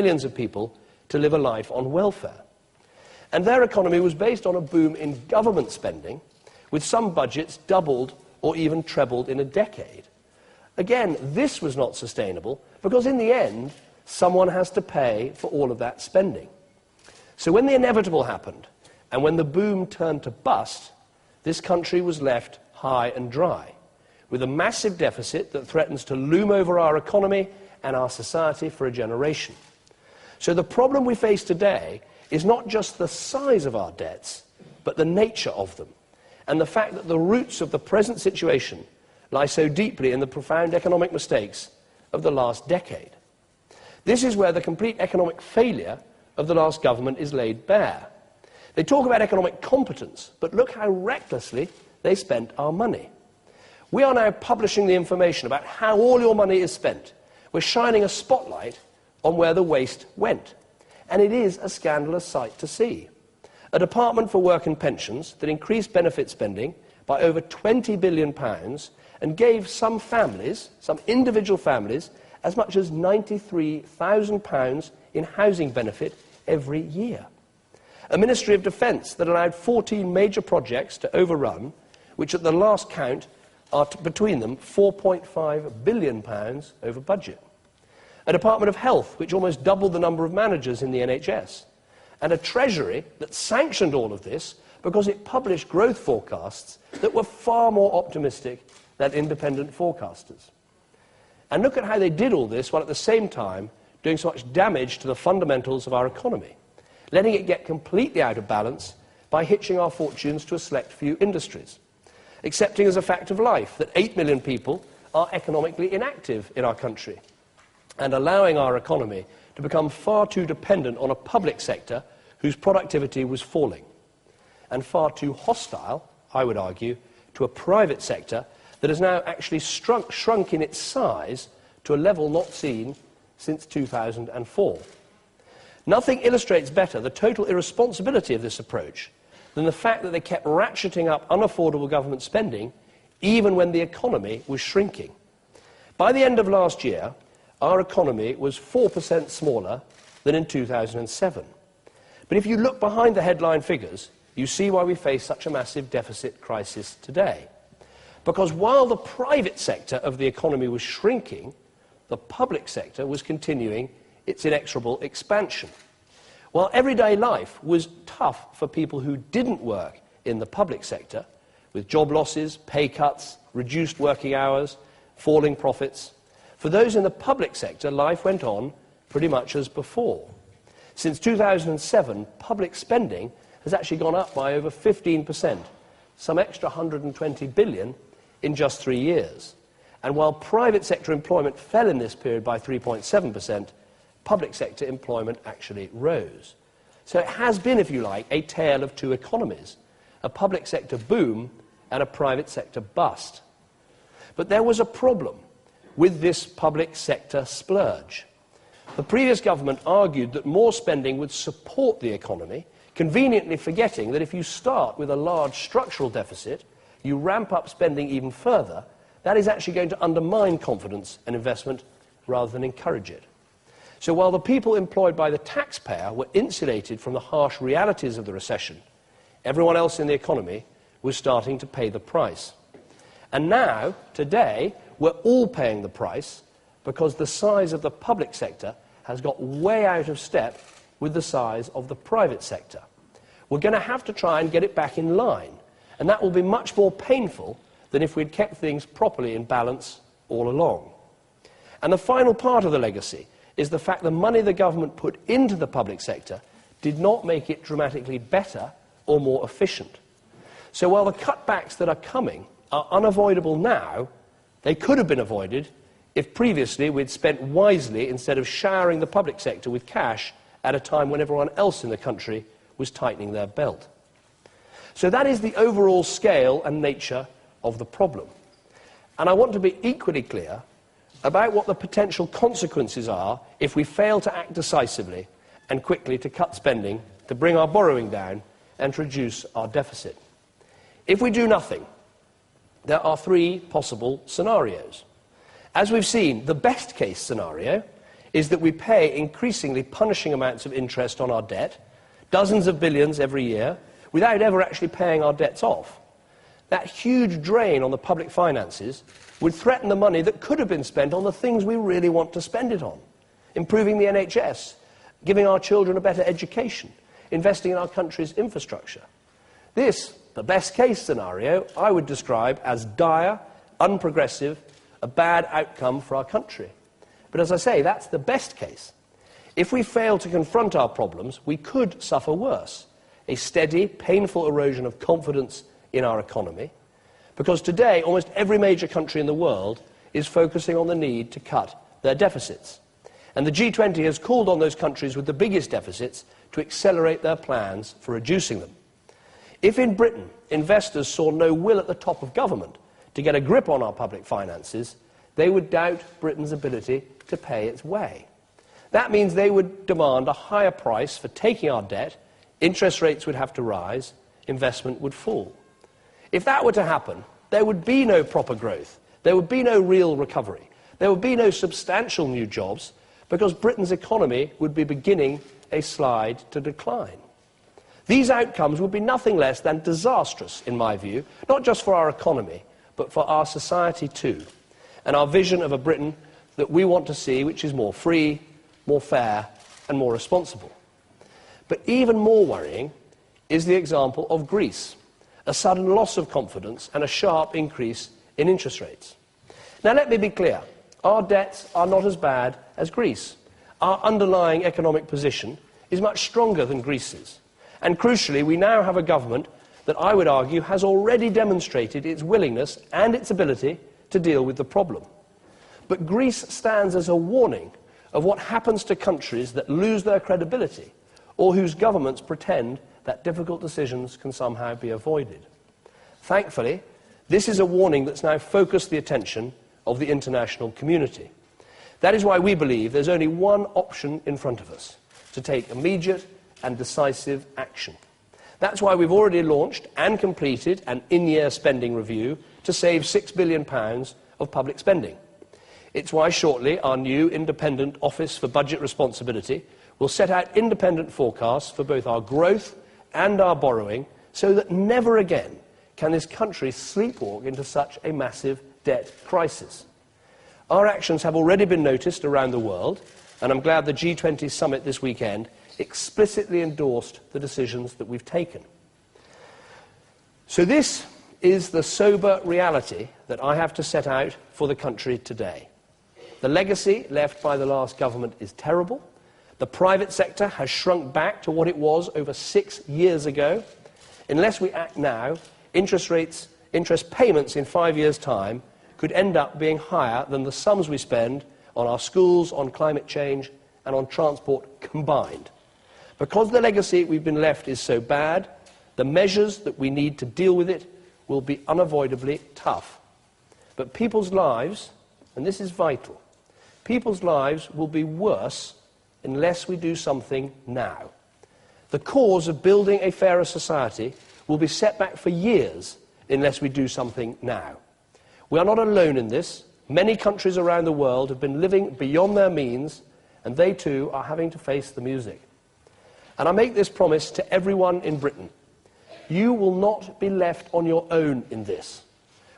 millions of people to live a life on welfare. And their economy was based on a boom in government spending, with some budgets doubled or even trebled in a decade. Again, this was not sustainable because in the end, someone has to pay for all of that spending. So when the inevitable happened, and when the boom turned to bust, this country was left high and dry, with a massive deficit that threatens to loom over our economy and our society for a generation. So the problem we face today is not just the size of our debts, but the nature of them, and the fact that the roots of the present situation lie so deeply in the profound economic mistakes of the last decade. This is where the complete economic failure of the last government is laid bare. They talk about economic competence, but look how recklessly they spent our money. We are now publishing the information about how all your money is spent. We're shining a spotlight on where the waste went. And it is a scandalous sight to see. A Department for Work and Pensions that increased benefit spending by over £20 billion and gave some families, some individual families, as much as £93,000 in housing benefit every year. A Ministry of Defence that allowed 14 major projects to overrun, which at the last count are between them £4.5 billion over budget. A Department of Health which almost doubled the number of managers in the NHS. And a Treasury that sanctioned all of this because it published growth forecasts that were far more optimistic than independent forecasters. And look at how they did all this while at the same time doing so much damage to the fundamentals of our economy, letting it get completely out of balance by hitching our fortunes to a select few industries, accepting as a fact of life that 8 million people are economically inactive in our country, and allowing our economy to become far too dependent on a public sector whose productivity was falling, and far too hostile, I would argue, to a private sector that has now actually shrunk in its size to a level not seen since 2004. Nothing illustrates better the total irresponsibility of this approach than the fact that they kept ratcheting up unaffordable government spending even when the economy was shrinking. By the end of last year, our economy was 4% smaller than in 2007. But if you look behind the headline figures, you see why we face such a massive deficit crisis today. Because while the private sector of the economy was shrinking, the public sector was continuing its inexorable expansion. While everyday life was tough for people who didn't work in the public sector, with job losses, pay cuts, reduced working hours, falling profits, for those in the public sector, life went on pretty much as before. Since 2007, public spending has actually gone up by over 15%, some extra 120 billion in just 3 years. And while private sector employment fell in this period by 3.7%, public sector employment actually rose. So it has been, if you like, a tale of two economies, a public sector boom and a private sector bust. But there was a problem with this public sector splurge. The previous government argued that more spending would support the economy, conveniently forgetting that if you start with a large structural deficit, you ramp up spending even further, that is actually going to undermine confidence and investment rather than encourage it. So while the people employed by the taxpayer were insulated from the harsh realities of the recession, everyone else in the economy was starting to pay the price. And now, today, we're all paying the price because the size of the public sector has got way out of step with the size of the private sector. We're going to have to try and get it back in line, and that will be much more painful than if we'd kept things properly in balance all along. And the final part of the legacy is the fact the money the government put into the public sector did not make it dramatically better or more efficient. So while the cutbacks that are coming are unavoidable now, they could have been avoided if previously we'd spent wisely instead of showering the public sector with cash at a time when everyone else in the country was tightening their belt. So that is the overall scale and nature of the problem. And I want to be equally clear about what the potential consequences are if we fail to act decisively and quickly to cut spending, to bring our borrowing down and to reduce our deficit. If we do nothing, there are three possible scenarios. As we've seen, the best case scenario is that we pay increasingly punishing amounts of interest on our debt, dozens of billions every year, without ever actually paying our debts off. That huge drain on the public finances would threaten the money that could have been spent on the things we really want to spend it on. Improving the NHS, giving our children a better education, investing in our country's infrastructure. This, the best case scenario, I would describe as dire, unprogressive, a bad outcome for our country. But as I say, that's the best case. If we fail to confront our problems, we could suffer worse. A steady, painful erosion of confidence in our economy, because today almost every major country in the world is focusing on the need to cut their deficits. And the G20 has called on those countries with the biggest deficits to accelerate their plans for reducing them. If in Britain investors saw no will at the top of government to get a grip on our public finances, they would doubt Britain's ability to pay its way. That means they would demand a higher price for taking our debt, interest rates would have to rise, investment would fall. If that were to happen, there would be no proper growth, there would be no real recovery, there would be no substantial new jobs, because Britain's economy would be beginning a slide to decline. These outcomes would be nothing less than disastrous, in my view, not just for our economy, but for our society too, and our vision of a Britain that we want to see, which is more free, more fair, and more responsible. But even more worrying is the example of Greece, a sudden loss of confidence and a sharp increase in interest rates. Now let me be clear, our debts are not as bad as Greece. Our underlying economic position is much stronger than Greece's. And crucially, we now have a government that I would argue has already demonstrated its willingness and its ability to deal with the problem. But Greece stands as a warning of what happens to countries that lose their credibility or whose governments pretend that difficult decisions can somehow be avoided. Thankfully, this is a warning that's now focused the attention of the international community. That is why we believe there's only one option in front of us: to take immediate and decisive action. That's why we've already launched and completed an in-year spending review to save £6 billion of public spending. It's why shortly our new independent Office for Budget Responsibility will set out independent forecasts for both our growth and our borrowing, so that never again can this country sleepwalk into such a massive debt crisis. Our actions have already been noticed around the world, and I'm glad the G20 summit this weekend explicitly endorsed the decisions that we've taken. So this is the sober reality that I have to set out for the country today. The legacy left by the last government is terrible. The private sector has shrunk back to what it was over 6 years ago. Unless we act now, interest payments in 5 years' time could end up being higher than the sums we spend on our schools, on climate change, and on transport combined. Because the legacy we've been left is so bad, the measures that we need to deal with it will be unavoidably tough. But people's lives, and this is vital, people's lives will be worse unless we do something now. The cause of building a fairer society will be set back for years unless we do something now. We are not alone in this. Many countries around the world have been living beyond their means, and they too are having to face the music. And I make this promise to everyone in Britain: you will not be left on your own in this.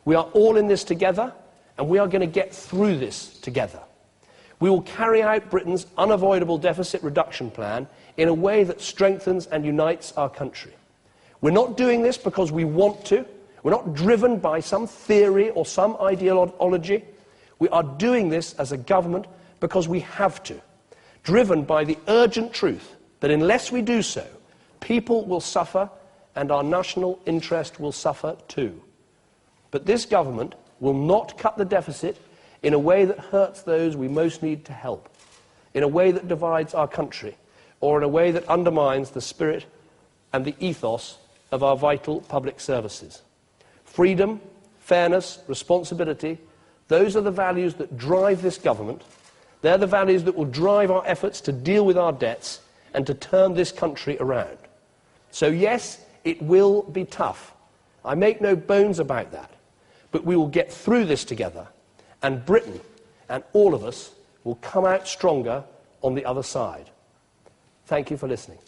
We are all in this together, and we are going to get through this together. We will carry out Britain's unavoidable deficit reduction plan in a way that strengthens and unites our country. We're not doing this because we want to. We're not driven by some theory or some ideology. We are doing this as a government because we have to, driven by the urgent truth that unless we do so, people will suffer and our national interest will suffer too. But this government will not cut the deficit in a way that hurts those we most need to help, in a way that divides our country, or in a way that undermines the spirit and the ethos of our vital public services. Freedom, fairness, responsibility, those are the values that drive this government. They're the values that will drive our efforts to deal with our debts and to turn this country around. So yes, it will be tough. I make no bones about that. But we will get through this together, and Britain and all of us will come out stronger on the other side. Thank you for listening.